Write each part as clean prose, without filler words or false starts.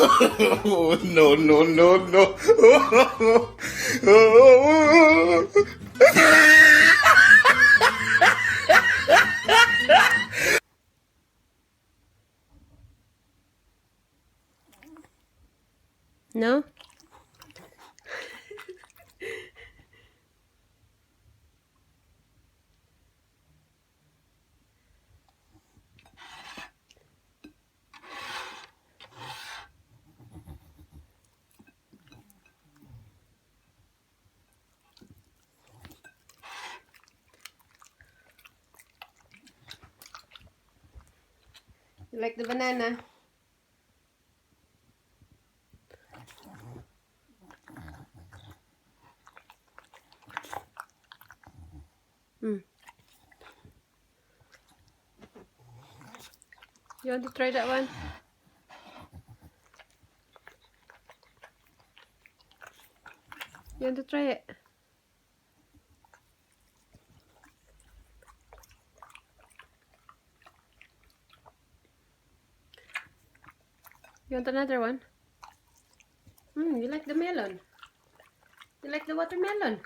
Oh, no, no, no, no. No? You like the banana? Hmm. You want to try that one? You want to try it? You want another one? You like the melon? You like the watermelon?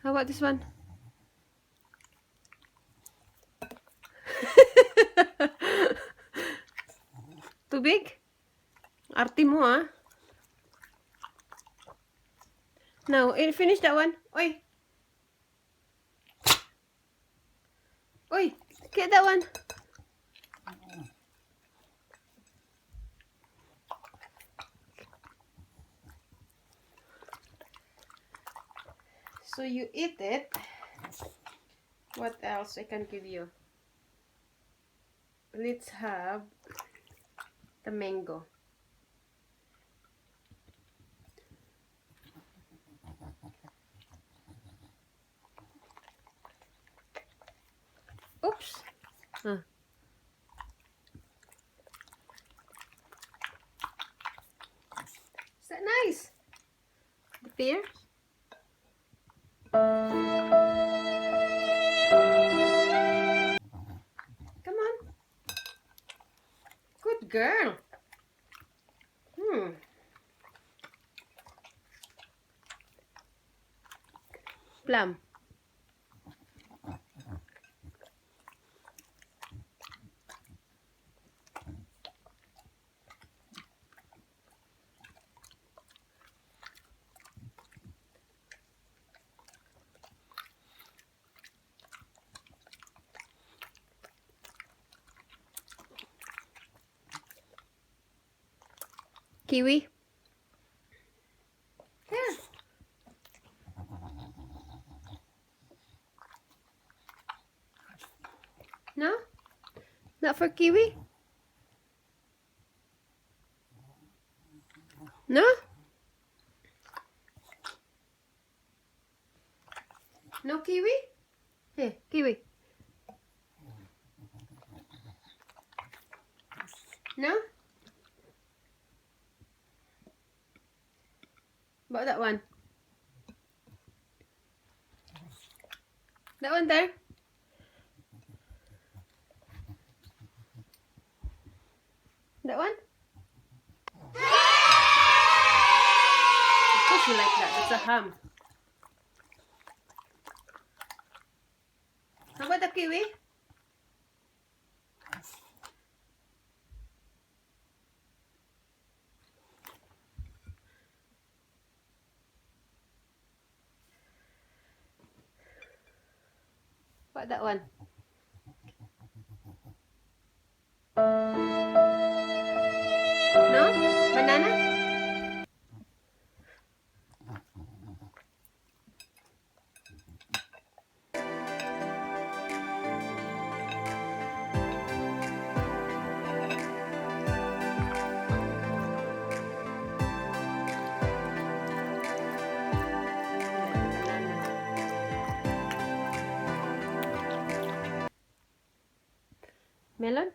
How about this one? Too big? Arti mo ah. No, finish that one. Oi. Oi, get that one. So you eat it. What else I can give you? Let's have the mango. Oops. Huh. Is that nice? The pear? Come on. Good girl. Plum. Kiwi. Yeah. No? Not for kiwi? No? No kiwi? Here, kiwi. No? About that one? That one there? That one? Of course you like that. That's a ham. How about the kiwi? What that one? No? Banana? Melon?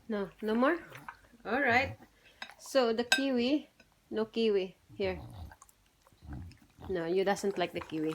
No, no more? Alright. So, the kiwi. No kiwi. Here. No, you doesn't like the kiwi.